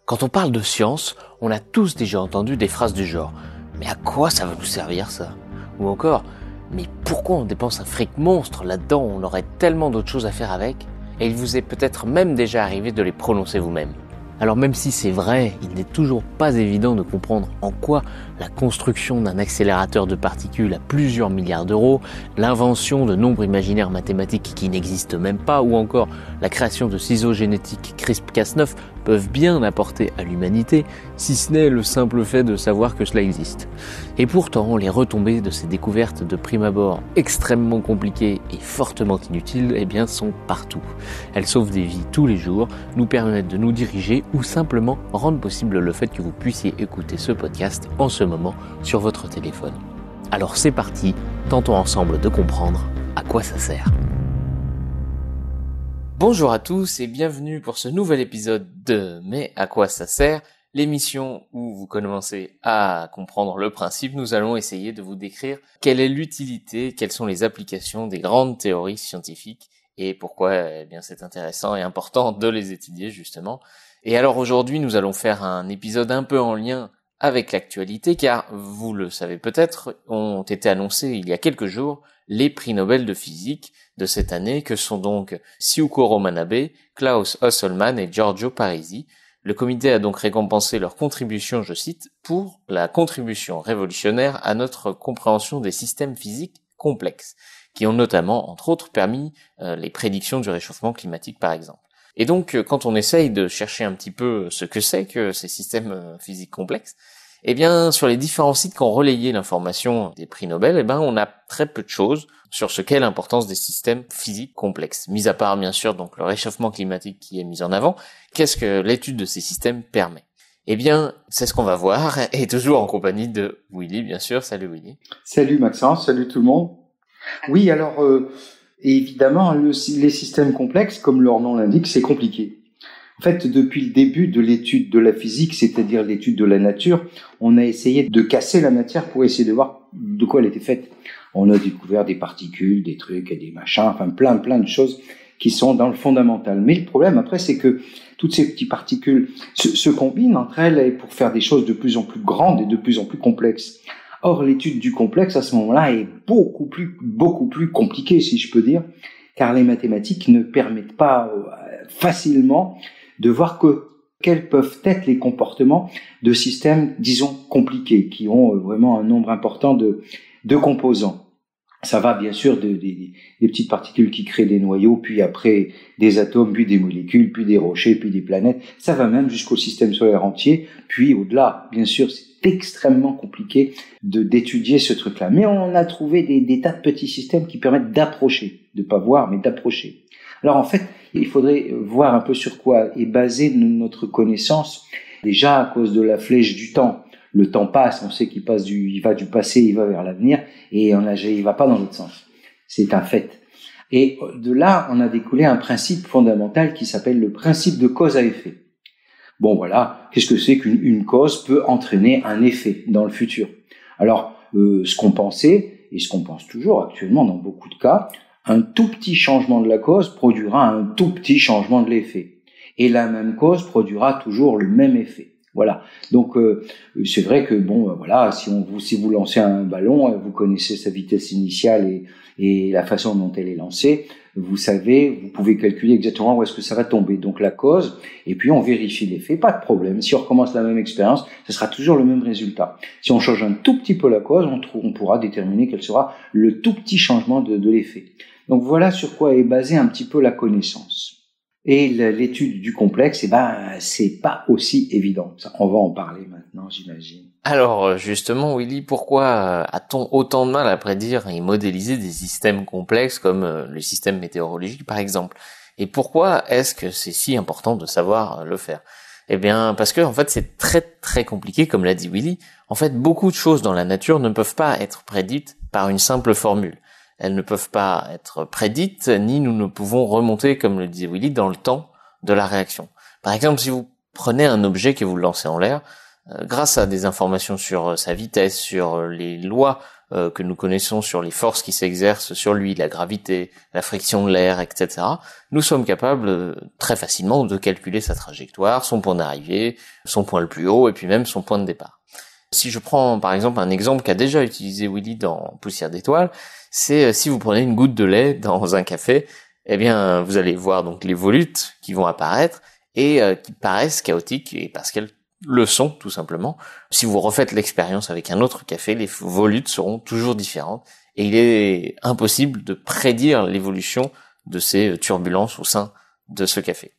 Quand on parle de science, on a tous déjà entendu des phrases du genre « Mais à quoi ça va nous servir ça ?» Ou encore « Mais pourquoi on dépense un fric monstre là-dedans, on aurait tellement d'autres choses à faire avec ?» Et il vous est peut-être même déjà arrivé de les prononcer vous-même. Alors même si c'est vrai, il n'est toujours pas évident de comprendre en quoi la construction d'un accélérateur de particules à plusieurs milliards d'euros, l'invention de nombres imaginaires mathématiques qui n'existent même pas, ou encore la création de ciseaux génétiques CRISPR-Cas9 peuvent bien apporter à l'humanité, si ce n'est le simple fait de savoir que cela existe. Et pourtant, les retombées de ces découvertes de prime abord extrêmement compliquées et fortement inutiles, sont partout. Elles sauvent des vies tous les jours, nous permettent de nous diriger ou simplement rendent possible le fait que vous puissiez écouter ce podcast en ce moment sur votre téléphone. Alors c'est parti, tentons ensemble de comprendre à quoi ça sert. Bonjour à tous et bienvenue pour ce nouvel épisode de Mais à quoi ça sert ? L'émission où vous commencez à comprendre le principe. Nous allons essayer de vous décrire quelle est l'utilité, quelles sont les applications des grandes théories scientifiques et pourquoi c'est intéressant et important de les étudier justement. Et alors aujourd'hui, nous allons faire un épisode un peu en lien avec l'actualité car, vous le savez peut-être, ont été annoncés il y a quelques jours les prix Nobel de physique de cette année que sont donc Syuhiko Manabe, Klaus Hasselmann et Giorgio Parisi. Le comité a donc récompensé leur contribution, je cite, pour la contribution révolutionnaire à notre compréhension des systèmes physiques complexes, qui ont notamment, entre autres, permis les prédictions du réchauffement climatique par exemple. Et donc, quand on essaye de chercher un petit peu ce que c'est que ces systèmes physiques complexes, sur les différents sites qui ont relayé l'information des prix Nobel, on a très peu de choses sur ce qu'est l'importance des systèmes physiques complexes. Mis à part, bien sûr, donc le réchauffement climatique qui est mis en avant, qu'est-ce que l'étude de ces systèmes permet ? C'est ce qu'on va voir, et toujours en compagnie de Willy, bien sûr. Salut Willy. Salut Maxence, salut tout le monde. Oui, alors, évidemment, les systèmes complexes, comme leur nom l'indique, c'est compliqué. En fait, depuis le début de l'étude de la physique, c'est-à-dire l'étude de la nature, on a essayé de casser la matière pour essayer de voir de quoi elle était faite. On a découvert des particules, des trucs et des machins, enfin plein de choses qui sont dans le fondamental. Mais le problème après, c'est que toutes ces petites particules se combinent entre elles pour faire des choses de plus en plus grandes et de plus en plus complexes. Or, l'étude du complexe à ce moment-là est beaucoup plus compliquée, si je peux dire, car les mathématiques ne permettent pas facilement de voir quels peuvent être les comportements de systèmes, disons, compliqués, qui ont vraiment un nombre important de composants. Ça va bien sûr des petites particules qui créent des noyaux, puis après des atomes, puis des molécules, puis des rochers, puis des planètes. Ça va même jusqu'au système solaire entier, puis au-delà. Bien sûr, c'est extrêmement compliqué d'étudier ce truc-là. Mais on a trouvé des tas de petits systèmes qui permettent d'approcher, de pas voir, mais d'approcher. Alors en fait, il faudrait voir un peu sur quoi est basée notre connaissance, déjà à cause de la flèche du temps. Le temps passe, on sait qu'il va du passé, il va vers l'avenir, et il va pas dans l'autre sens. C'est un fait. Et de là, on a découlé un principe fondamental qui s'appelle le principe de cause à effet. Bon voilà, qu'est-ce que c'est qu'une cause peut entraîner un effet dans le futur? Alors, ce qu'on pensait, et ce qu'on pense toujours actuellement dans beaucoup de cas, un tout petit changement de la cause produira un tout petit changement de l'effet. Et la même cause produira toujours le même effet. Voilà. Donc c'est vrai que si vous lancez un ballon, vous connaissez sa vitesse initiale et la façon dont elle est lancée, vous pouvez calculer exactement où est-ce que ça va tomber. Donc la cause, et puis on vérifie l'effet, pas de problème. Si on recommence la même expérience, ce sera toujours le même résultat. Si on change un tout petit peu la cause, on pourra déterminer quel sera le tout petit changement de l'effet. Donc voilà sur quoi est basée un petit peu la connaissance. Et l'étude du complexe, c'est pas aussi évident. On va en parler maintenant, j'imagine. Alors justement, Willy, pourquoi a-t-on autant de mal à prédire et modéliser des systèmes complexes comme le système météorologique par exemple? Et pourquoi est-ce que c'est si important de savoir le faire? Parce que en fait, c'est très très compliqué, comme l'a dit Willy. En fait, beaucoup de choses dans la nature ne peuvent pas être prédites par une simple formule. Elles ne peuvent pas être prédites, ni nous ne pouvons remonter, comme le disait Willy, dans le temps de la réaction. Par exemple, si vous prenez un objet et vous le lancez en l'air, grâce à des informations sur sa vitesse, sur les lois que nous connaissons sur les forces qui s'exercent sur lui, la gravité, la friction de l'air, etc., nous sommes capables très facilement de calculer sa trajectoire, son point d'arrivée, son point le plus haut, et puis même son point de départ. Si je prends par exemple un exemple qu'a déjà utilisé Willy dans Poussière d'étoiles, c'est si vous prenez une goutte de lait dans un café, eh bien vous allez voir donc les volutes qui vont apparaître et qui paraissent chaotiques, et parce qu'elles le sont tout simplement. Si vous refaites l'expérience avec un autre café, les volutes seront toujours différentes, et il est impossible de prédire l'évolution de ces turbulences au sein de ce café.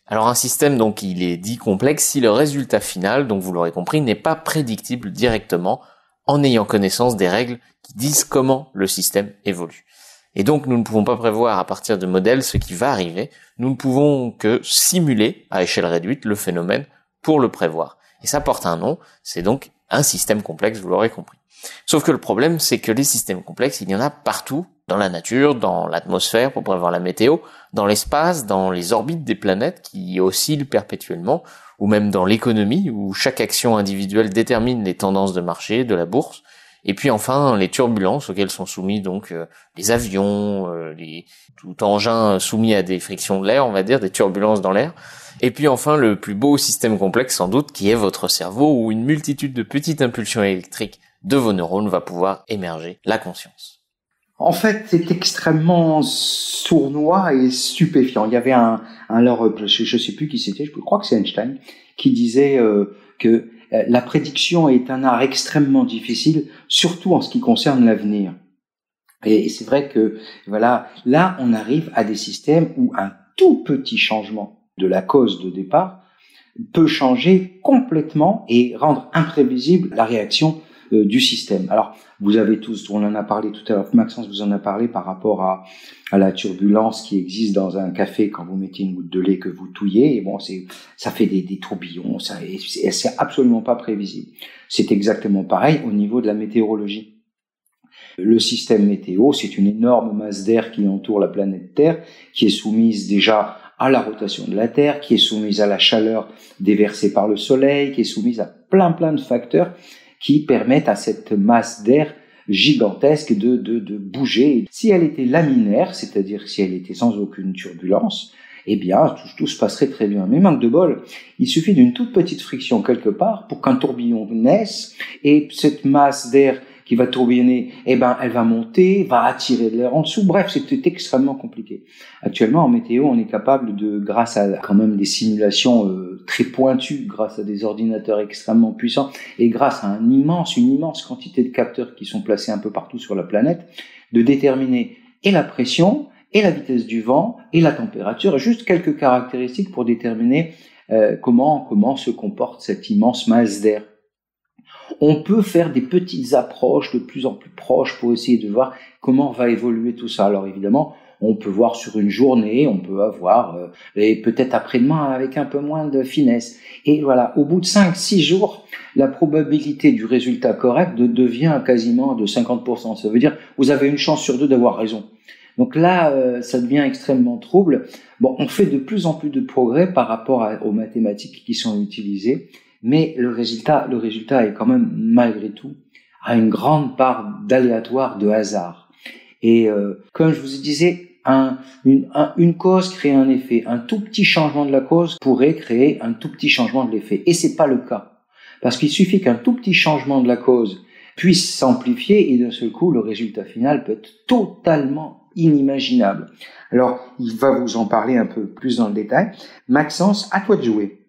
Alors un système donc il est dit complexe si le résultat final, donc vous l'aurez compris, n'est pas prédictible directement en ayant connaissance des règles qui disent comment le système évolue. Et donc nous ne pouvons pas prévoir à partir de modèles ce qui va arriver, nous ne pouvons que simuler à échelle réduite le phénomène pour le prévoir. Et ça porte un nom, c'est donc un système complexe, vous l'aurez compris. Sauf que le problème, c'est que les systèmes complexes, il y en a partout, dans la nature, dans l'atmosphère pour prévoir la météo, dans l'espace, dans les orbites des planètes qui oscillent perpétuellement, ou même dans l'économie, où chaque action individuelle détermine les tendances de marché, de la bourse, et puis enfin les turbulences auxquelles sont soumis donc les avions, tout engin soumis à des frictions de l'air, on va dire, des turbulences dans l'air. Et puis enfin le plus beau système complexe sans doute, qui est votre cerveau, où une multitude de petites impulsions électriques de vos neurones va pouvoir émerger la conscience. En fait, c'est extrêmement sournois et stupéfiant. Il y avait alors, je sais plus qui c'était, je crois que c'est Einstein, qui disait que la prédiction est un art extrêmement difficile, surtout en ce qui concerne l'avenir. Et c'est vrai que, voilà, là, on arrive à des systèmes où un tout petit changement de la cause de départ peut changer complètement et rendre imprévisible la réaction du système. Alors, vous avez tous, on en a parlé tout à l'heure, Maxence vous en a parlé par rapport à la turbulence qui existe dans un café quand vous mettez une goutte de lait que vous touillez, et bon, ça fait des tourbillons, c'est absolument pas prévisible. C'est exactement pareil au niveau de la météorologie. Le système météo, c'est une énorme masse d'air qui entoure la planète Terre, qui est soumise déjà à la rotation de la Terre, qui est soumise à la chaleur déversée par le Soleil, qui est soumise à plein de facteurs qui permettent à cette masse d'air gigantesque de bouger. Si elle était laminaire, c'est-à-dire si elle était sans aucune turbulence, eh bien, tout se passerait très bien. Mais manque de bol, il suffit d'une toute petite friction quelque part pour qu'un tourbillon naisse, et cette masse d'air qui va tourbillonner, eh ben, elle va monter, va attirer de l'air en dessous. Bref, c'est extrêmement compliqué. Actuellement, en météo, on est capable grâce à quand même des simulations très pointues, grâce à des ordinateurs extrêmement puissants, et grâce à une immense quantité de capteurs qui sont placés un peu partout sur la planète, de déterminer et la pression, et la vitesse du vent, et la température, juste quelques caractéristiques pour déterminer comment se comporte cette immense masse d'air. On peut faire des petites approches de plus en plus proches pour essayer de voir comment va évoluer tout ça. Alors évidemment, on peut voir sur une journée, on peut avoir, et peut-être après-demain avec un peu moins de finesse. Et voilà, au bout de 5-6 jours, la probabilité du résultat correct devient quasiment de 50%. Ça veut dire vous avez une chance sur 2 d'avoir raison. Donc là, ça devient extrêmement trouble. Bon, on fait de plus en plus de progrès par rapport aux mathématiques qui sont utilisées. Mais le résultat est quand même, malgré tout, à une grande part d'aléatoire, de hasard. Et comme je vous disais, une cause crée un effet. Un tout petit changement de la cause pourrait créer un tout petit changement de l'effet. Et c'est pas le cas. Parce qu'il suffit qu'un tout petit changement de la cause puisse s'amplifier, et d'un seul coup, le résultat final peut être totalement inimaginable. Alors, il va vous en parler un peu plus dans le détail. Maxence, à toi de jouer.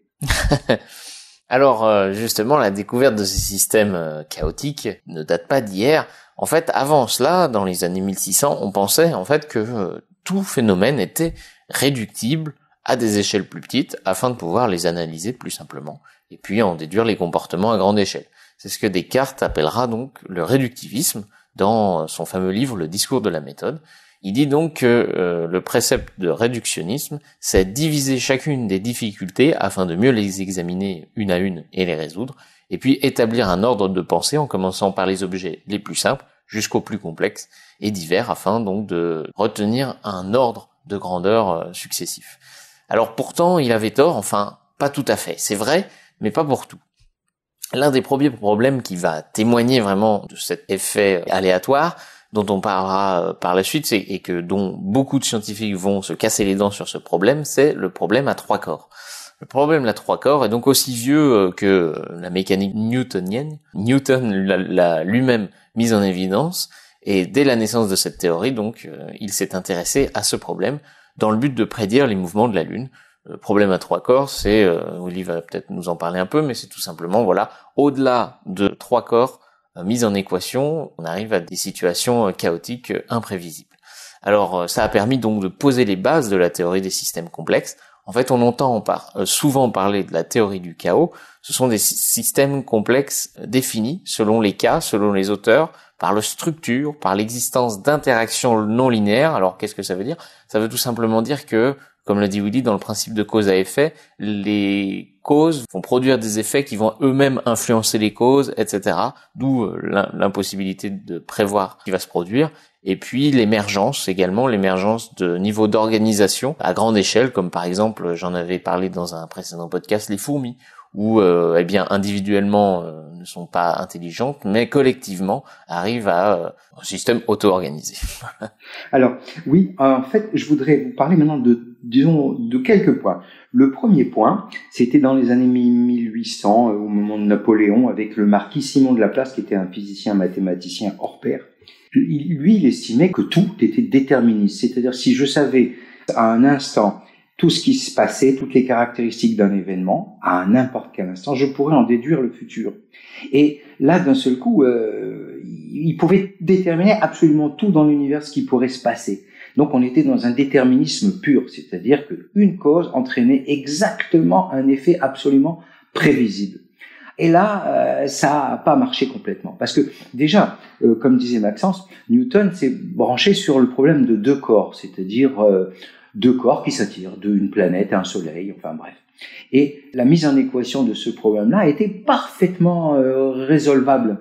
Alors justement, la découverte de ces systèmes chaotiques ne date pas d'hier. En fait, avant cela, dans les années 1600, on pensait en fait que tout phénomène était réductible à des échelles plus petites afin de pouvoir les analyser plus simplement et puis en déduire les comportements à grande échelle. C'est ce que Descartes appellera donc le réductivisme dans son fameux livre Le discours de la méthode. Il dit donc que le précepte de réductionnisme, c'est diviser chacune des difficultés afin de mieux les examiner une à une et les résoudre, et puis établir un ordre de pensée en commençant par les objets les plus simples jusqu'aux plus complexes et divers afin donc de retenir un ordre de grandeur successif. Alors pourtant, il avait tort, enfin pas tout à fait, c'est vrai, mais pas pour tout. L'un des premiers problèmes qui va témoigner vraiment de cet effet aléatoire, dont on parlera par la suite, et dont beaucoup de scientifiques vont se casser les dents sur ce problème, c'est le problème à 3 corps. Le problème à 3 corps est donc aussi vieux que la mécanique newtonienne. Newton l'a lui-même mise en évidence, et dès la naissance de cette théorie, donc, il s'est intéressé à ce problème dans le but de prédire les mouvements de la Lune. Le problème à 3 corps, c'est, Willy va peut-être nous en parler un peu, mais c'est tout simplement, voilà, au-delà de 3 corps mis en équation, on arrive à des situations chaotiques imprévisibles. Alors, ça a permis donc de poser les bases de la théorie des systèmes complexes. En fait, on entend souvent parler de la théorie du chaos. Ce sont des systèmes complexes définis selon les cas, selon les auteurs, par leur structure, par l'existence d'interactions non linéaires. Alors, qu'est-ce que ça veut dire? Ça veut tout simplement dire que, comme l'a dit Willy, dans le principe de cause à effet, les causes vont produire des effets qui vont eux-mêmes influencer les causes, etc. D'où l'impossibilité de prévoir ce qui va se produire. Et puis l'émergence également, l'émergence de niveaux d'organisation à grande échelle, comme par exemple, j'en avais parlé dans un précédent podcast, les fourmis, où individuellement ne sont pas intelligentes, mais collectivement arrivent à un système auto-organisé. Alors oui, en fait, je voudrais vous parler maintenant de quelques points. Le premier point, c'était dans les années 1800, au moment de Napoléon, avec le marquis Simon de Laplace, qui était un physicien mathématicien hors pair. Lui, il estimait que tout était déterministe, c'est-à-dire si je savais à un instant tout ce qui se passait, toutes les caractéristiques d'un événement, à n'importe quel instant, je pourrais en déduire le futur. Et là, d'un seul coup, il pouvait déterminer absolument tout dans l'univers ce qui pourrait se passer. Donc on était dans un déterminisme pur, c'est-à-dire qu'une cause entraînait exactement un effet absolument prévisible. Et là, ça n'a pas marché complètement. Parce que déjà, comme disait Maxence, Newton s'est branché sur le problème de 2 corps, c'est-à-dire 2 corps qui s'attirent, une planète et un soleil, enfin bref. Et la mise en équation de ce problème-là était parfaitement résolvable.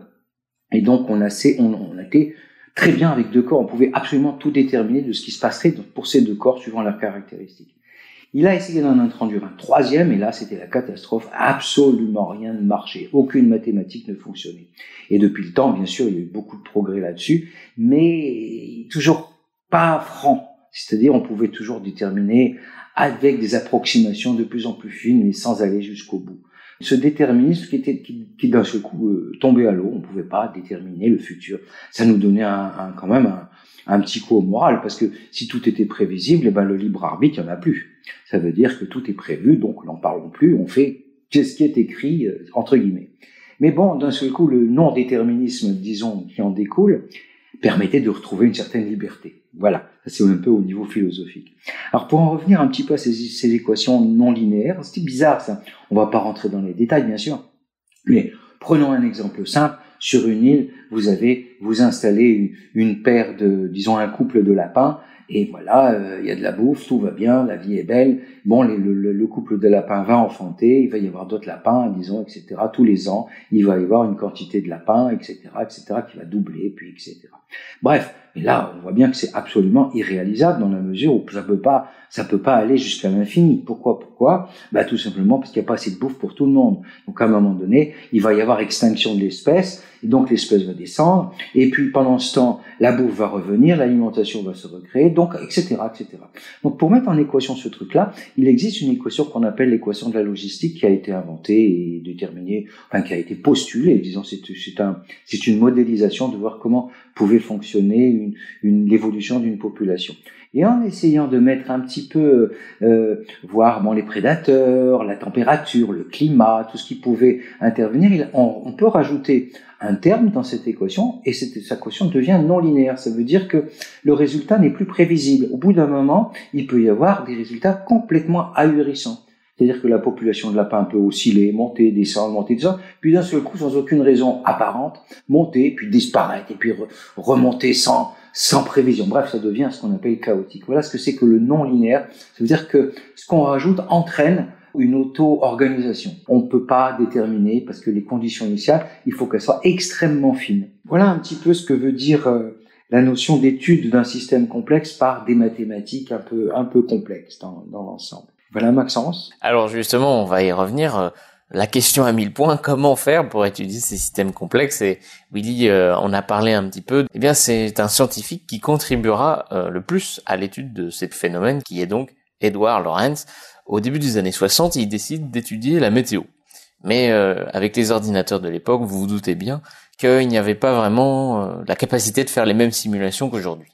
Et donc on a été très bien avec 2 corps, on pouvait absolument tout déterminer de ce qui se passerait pour ces 2 corps suivant leurs caractéristiques. Il a essayé d'en introduire un 3e, et là c'était la catastrophe, absolument rien ne marchait, aucune mathématique ne fonctionnait. Et depuis le temps, bien sûr, il y a eu beaucoup de progrès là-dessus, mais toujours pas franc. C'est-à-dire on pouvait toujours déterminer avec des approximations de plus en plus fines, mais sans aller jusqu'au bout. Ce déterminisme qui d'un seul coup tombait à l'eau, on ne pouvait pas déterminer le futur. Ça nous donnait quand même un petit coup au moral, parce que si tout était prévisible, le libre arbitre, il n'y en a plus. Ça veut dire que tout est prévu, donc n'en parlons plus, on fait ce qui est écrit, entre guillemets. Mais bon, d'un seul coup, le non-déterminisme, disons, qui en découle, permettait de retrouver une certaine liberté. Voilà, ça c'est un peu au niveau philosophique. Alors pour en revenir un petit peu à ces équations non linéaires, c'était bizarre ça, on va pas rentrer dans les détails bien sûr, mais prenons un exemple simple. Sur une île, vous installez une paire disons un couple de lapins, et voilà, y a de la bouffe, tout va bien, la vie est belle. Bon, le couple de lapins va enfanter, il va y avoir d'autres lapins, disons, etc. Tous les ans, il va y avoir une quantité de lapins, etc., qui va doubler, puis etc. Bref, mais là, on voit bien que c'est absolument irréalisable dans la mesure où ça peut pas aller jusqu'à l'infini. Pourquoi? Tout simplement parce qu'il n'y a pas assez de bouffe pour tout le monde. Donc à un moment donné, il va y avoir extinction de l'espèce, et donc l'espèce va descendre, et puis pendant ce temps, la bouffe va revenir, l'alimentation va se recréer, donc etc., etc. Donc pour mettre en équation ce truc-là, il existe une équation qu'on appelle l'équation de la logistique qui a été inventée et déterminée, qui a été postulée, disons, c'est une modélisation de voir comment pouvait fonctionner l'évolution d'une population. Et en essayant de mettre un petit peu, voir les prédateurs, la température, le climat, tout ce qui pouvait intervenir, on peut rajouter un terme dans cette équation, et cette équation devient non linéaire. Ça veut dire que le résultat n'est plus prévisible. Au bout d'un moment, il peut y avoir des résultats complètement ahurissants. C'est-à-dire que la population de lapins peut osciller, monter, descendre, puis d'un seul coup, sans aucune raison apparente, monter, puis disparaître, et puis remonter sans prévision. Bref, ça devient ce qu'on appelle chaotique. Voilà ce que c'est que le non-linéaire. Ça veut dire que ce qu'on rajoute entraîne une auto-organisation. On ne peut pas déterminer, parce que les conditions initiales, il faut qu'elles soient extrêmement fines. Voilà un petit peu ce que veut dire la notion d'étude d'un système complexe par des mathématiques un peu complexes dans l'ensemble. Voilà, Maxence. Alors justement, on va y revenir. la question à 1000 points, comment faire pour étudier ces systèmes complexes? Et Willy en a parlé un petit peu. Eh bien, c'est un scientifique qui contribuera le plus à l'étude de ces phénomènes, qui est donc Edward Lorenz. Au début des années 60, il décide d'étudier la météo. Mais avec les ordinateurs de l'époque, vous vous doutez bien qu'il n'y avait pas vraiment la capacité de faire les mêmes simulations qu'aujourd'hui.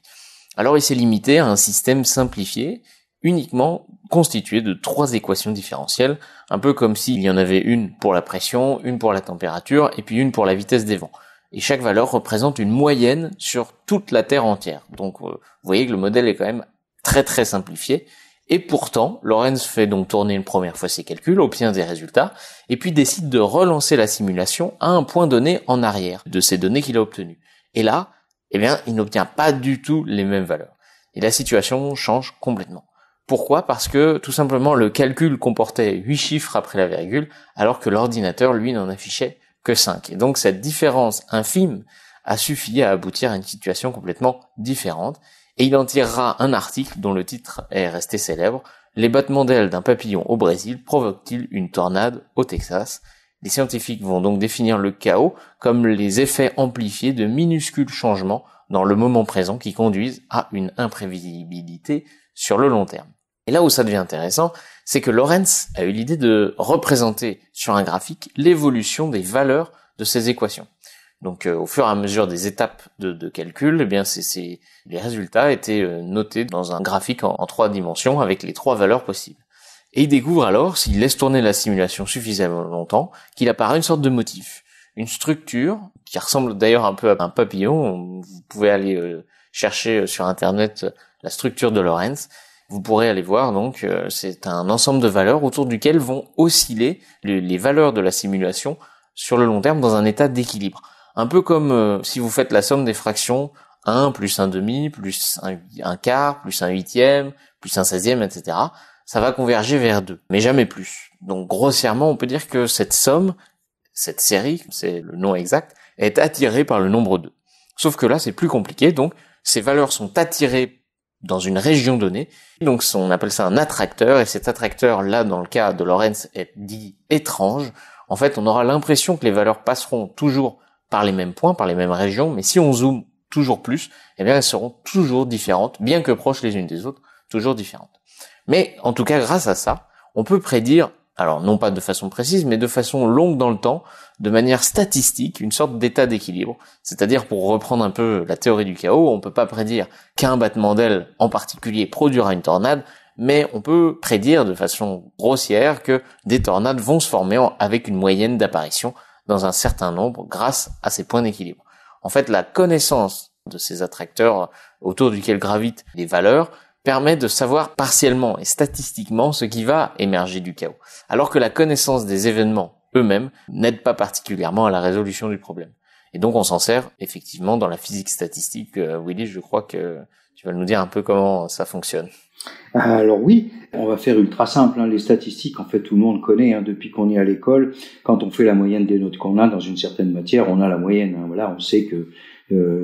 Alors il s'est limité à un système simplifié, uniquement constitué de 3 équations différentielles, un peu comme s'il y en avait une pour la pression, une pour la température, et puis une pour la vitesse des vents. Et chaque valeur représente une moyenne sur toute la Terre entière. Donc vous voyez que le modèle est quand même très très simplifié. Et pourtant, Lorenz fait donc tourner une première fois ses calculs, obtient des résultats, et puis décide de relancer la simulation à un point donné en arrière de ces données qu'il a obtenues. Et là, eh bien, il n'obtient pas du tout les mêmes valeurs. Et la situation change complètement. Pourquoi? Parce que, tout simplement, le calcul comportait 8 chiffres après la virgule, alors que l'ordinateur, lui, n'en affichait que 5. Et donc, cette différence infime a suffi à aboutir à une situation complètement différente. Et il en tirera un article dont le titre est resté célèbre. Les battements d'ailes d'un papillon au Brésil provoquent-ils une tornade au Texas? Les scientifiques vont donc définir le chaos comme les effets amplifiés de minuscules changements dans le moment présent qui conduisent à une imprévisibilité sur le long terme. Et là où ça devient intéressant, c'est que Lorenz a eu l'idée de représenter sur un graphique l'évolution des valeurs de ces équations. Donc au fur et à mesure des étapes de calcul, eh bien les résultats étaient notés dans un graphique en 3 dimensions avec les 3 valeurs possibles. Et il découvre alors, s'il laisse tourner la simulation suffisamment longtemps, qu'il apparaît une sorte de motif, une structure qui ressemble d'ailleurs un peu à un papillon. Vous pouvez aller chercher sur internet la structure de Lorenz. Vous pourrez aller voir, donc c'est un ensemble de valeurs autour duquel vont osciller les valeurs de la simulation sur le long terme dans un état d'équilibre. Un peu comme si vous faites la somme des fractions 1 plus 1 demi, plus un quart, plus un huitième, plus un 16e, etc. Ça va converger vers 2, mais jamais plus. Donc grossièrement, on peut dire que cette somme, cette série, c'est le nom exact, est attirée par le nombre 2. Sauf que là, c'est plus compliqué, donc ces valeurs sont attirées dans une région donnée, donc on appelle ça un attracteur, et cet attracteur, là, dans le cas de Lorenz, est dit étrange. En fait, on aura l'impression que les valeurs passeront toujours par les mêmes points, par les mêmes régions, mais si on zoome toujours plus, eh bien elles seront toujours différentes, bien que proches les unes des autres, toujours différentes. Mais en tout cas, grâce à ça, on peut prédire, alors non pas de façon précise, mais de façon longue dans le temps, de manière statistique, une sorte d'état d'équilibre. C'est-à-dire, pour reprendre un peu la théorie du chaos, on peut pas prédire qu'un battement d'aile en particulier produira une tornade, mais on peut prédire de façon grossière que des tornades vont se former avec une moyenne d'apparition dans un certain nombre grâce à ces points d'équilibre. En fait, la connaissance de ces attracteurs autour duquel gravitent les valeurs permet de savoir partiellement et statistiquement ce qui va émerger du chaos, alors que la connaissance des événements eux-mêmes n'aide pas particulièrement à la résolution du problème. Et donc on s'en sert effectivement dans la physique statistique. Willy, je crois que tu vas nous dire un peu comment ça fonctionne. Alors oui, on va faire ultra simple. Les statistiques, en fait, tout le monde connaît depuis qu'on est à l'école. Quand on fait la moyenne des notes qu'on a dans une certaine matière, on a la moyenne. Voilà, on sait que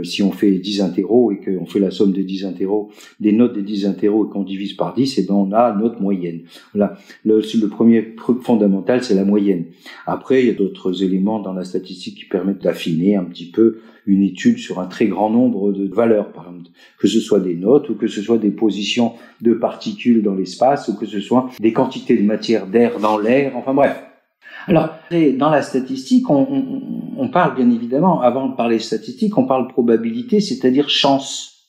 si on fait 10 interros et qu'on fait la somme des 10 interros, des notes des 10 interros et qu'on divise par 10, et ben on a notre moyenne. Voilà. Le premier truc fondamental, c'est la moyenne. Après, il y a d'autres éléments dans la statistique qui permettent d'affiner un petit peu une étude sur un très grand nombre de valeurs, par exemple, que ce soit des notes ou que ce soit des positions de particules dans l'espace ou que ce soit des quantités de matière d'air dans l'air, enfin bref. Alors, dans la statistique, on parle bien évidemment, avant de parler statistique, on parle probabilité, c'est-à-dire chance.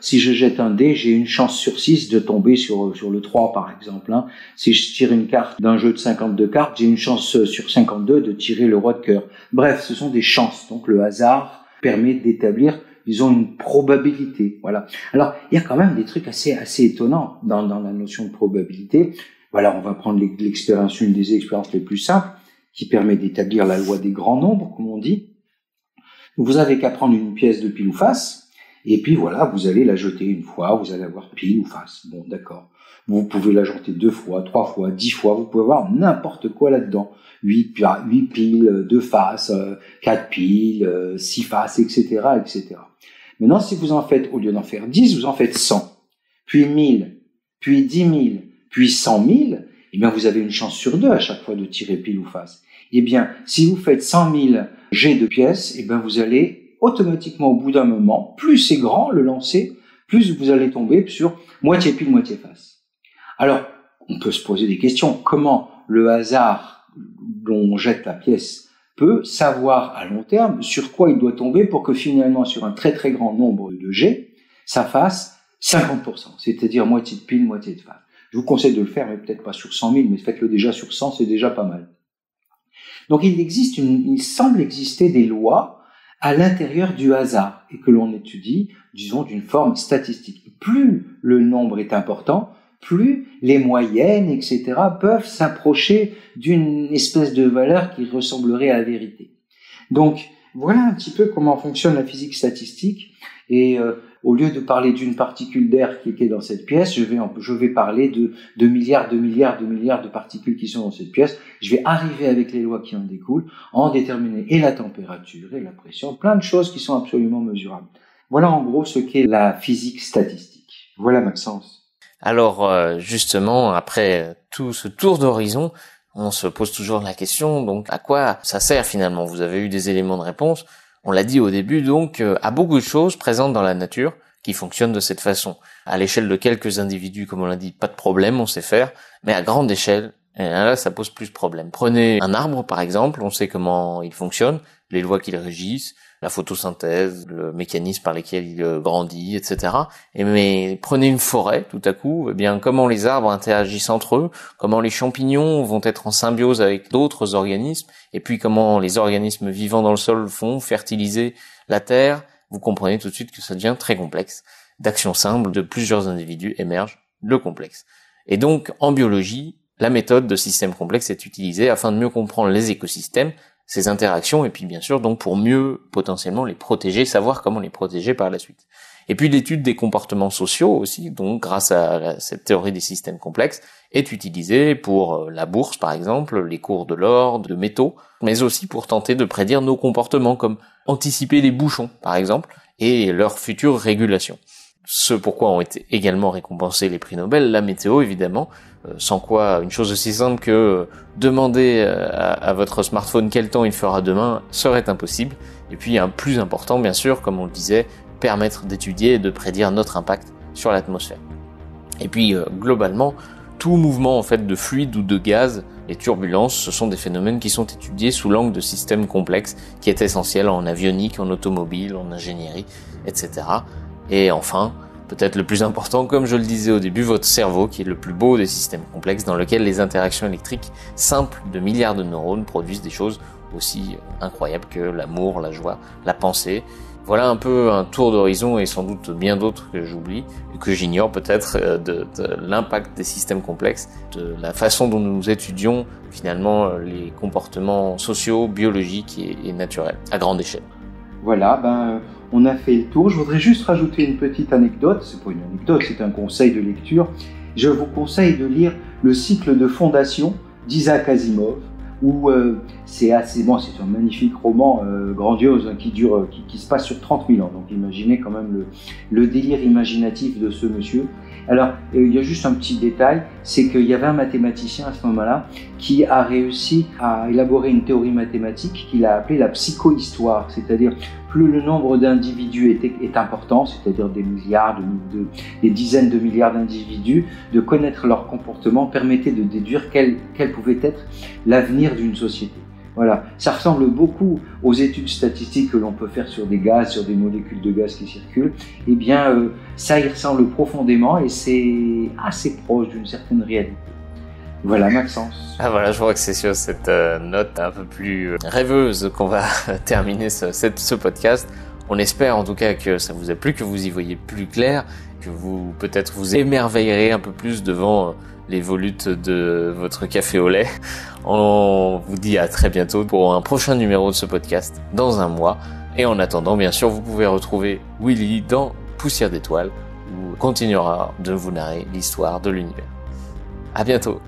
Si je jette un dé, j'ai une chance sur 6 de tomber sur le 3, par exemple. Si je tire une carte d'un jeu de 52 cartes, j'ai une chance sur 52 de tirer le roi de cœur. Bref, ce sont des chances. Donc le hasard permet d'établir, disons, une probabilité. Voilà. Alors, il y a quand même des trucs assez étonnants dans la notion de probabilité. Voilà, on va prendre l'expérience, une des expériences les plus simples, qui permet d'établir la loi des grands nombres, comme on dit. Vous avez qu'à prendre une pièce de pile ou face, et puis voilà, vous allez la jeter une fois, vous allez avoir pile ou face. Bon, d'accord. Vous pouvez la jeter 2 fois, 3 fois, 10 fois, vous pouvez avoir n'importe quoi là-dedans. 8 piles, 2 faces, 4 piles, 6 faces, etc., etc. Maintenant, si vous en faites, au lieu d'en faire 10, vous en faites 100, puis 1000, puis 10 000, puis 100 000, eh bien, vous avez une chance sur 2 à chaque fois de tirer pile ou face. Eh bien, si vous faites 100 000 jets de pièces, eh bien, vous allez automatiquement, au bout d'un moment, plus c'est grand le lancer, plus vous allez tomber sur moitié pile, moitié face. Alors, on peut se poser des questions. Comment le hasard dont on jette la pièce peut savoir à long terme sur quoi il doit tomber pour que finalement, sur un très très grand nombre de jets, ça fasse 50%, c'est-à-dire moitié de pile, moitié de face. Je vous conseille de le faire, mais peut-être pas sur 100 000, mais faites-le déjà sur 100, c'est déjà pas mal. Donc il semble exister des lois à l'intérieur du hasard et que l'on étudie, disons, d'une forme statistique. Plus le nombre est important, plus les moyennes, etc., peuvent s'approcher d'une espèce de valeur qui ressemblerait à la vérité. Donc, voilà un petit peu comment fonctionne la physique statistique. Et au lieu de parler d'une particule d'air qui est dans cette pièce, je vais parler de milliards de particules qui sont dans cette pièce. Je vais arriver avec les lois qui en découlent, en déterminer et la température et la pression, plein de choses qui sont absolument mesurables. Voilà en gros ce qu'est la physique statistique. Voilà Maxence. Alors justement, après tout ce tour d'horizon, on se pose toujours la question, donc à quoi ça sert finalement? Vous avez eu des éléments de réponse, on l'a dit au début, donc à beaucoup de choses présentes dans la nature qui fonctionnent de cette façon. À l'échelle de quelques individus, comme on l'a dit, pas de problème, on sait faire, mais à grande échelle, là ça pose plus de problème. Prenez un arbre par exemple, on sait comment il fonctionne, les lois qui le régissent, la photosynthèse, le mécanisme par lequel il grandit, etc. Mais prenez une forêt, tout à coup, eh bien comment les arbres interagissent entre eux, comment les champignons vont être en symbiose avec d'autres organismes, et puis comment les organismes vivants dans le sol font fertiliser la terre, vous comprenez tout de suite que ça devient très complexe. D'actions simples de plusieurs individus émerge le complexe. Et donc, en biologie, la méthode de système complexe est utilisée afin de mieux comprendre les écosystèmes, ces interactions, et puis bien sûr donc pour mieux potentiellement les protéger, savoir comment les protéger par la suite. Et puis l'étude des comportements sociaux aussi, donc grâce à cette théorie des systèmes complexes, est utilisée pour la bourse par exemple, les cours de l'or, de métaux, mais aussi pour tenter de prédire nos comportements, comme anticiper les bouchons par exemple, et leur future régulation. Ce pourquoi ont été également récompensés les prix Nobel, la météo évidemment, sans quoi une chose aussi simple que demander à votre smartphone quel temps il fera demain serait impossible. Et puis un plus important bien sûr, comme on le disait, permettre d'étudier et de prédire notre impact sur l'atmosphère. Et puis globalement, tout mouvement en fait de fluide ou de gaz, les turbulences, ce sont des phénomènes qui sont étudiés sous l'angle de systèmes complexes, qui est essentiel en avionique, en automobile, en ingénierie, etc. Et enfin, peut-être le plus important, comme je le disais au début, votre cerveau, qui est le plus beau des systèmes complexes, dans lequel les interactions électriques simples de milliards de neurones produisent des choses aussi incroyables que l'amour, la joie, la pensée. Voilà un peu un tour d'horizon et sans doute bien d'autres que j'oublie, que j'ignore peut-être, de l'impact des systèmes complexes, de la façon dont nous étudions finalement les comportements sociaux, biologiques et naturels, à grande échelle. Voilà, on a fait le tour. Je voudrais juste rajouter une petite anecdote. C'est pas une anecdote, c'est un conseil de lecture. Je vous conseille de lire le cycle de fondation d'Isaac Asimov, où c'est assez bon, c'est un magnifique roman grandiose qui se passe sur 30 000 ans. Donc imaginez quand même le délire imaginatif de ce monsieur. Alors, il y a juste un petit détail, c'est qu'il y avait un mathématicien à ce moment-là qui a réussi à élaborer une théorie mathématique qu'il a appelée la psychohistoire, c'est-à-dire plus le nombre d'individus est important, c'est-à-dire des milliards, des dizaines de milliards d'individus, de connaître leur comportement permettait de déduire quel pouvait être l'avenir d'une société. Voilà, ça ressemble beaucoup aux études statistiques que l'on peut faire sur des gaz, sur des molécules de gaz qui circulent. Eh bien, ça y ressemble profondément et c'est assez proche d'une certaine réalité. Voilà, Maxence. Ah voilà, je crois que c'est sur cette note un peu plus rêveuse qu'on va terminer ce podcast. On espère en tout cas que ça vous a plu, que vous y voyez plus clair, que vous peut-être vous émerveillerez un peu plus devant les volutes de votre café au lait. On vous dit à très bientôt pour un prochain numéro de ce podcast dans un mois. Et en attendant, bien sûr, vous pouvez retrouver Willy dans Poussière d'étoiles où on continuera de vous narrer l'histoire de l'univers. À bientôt.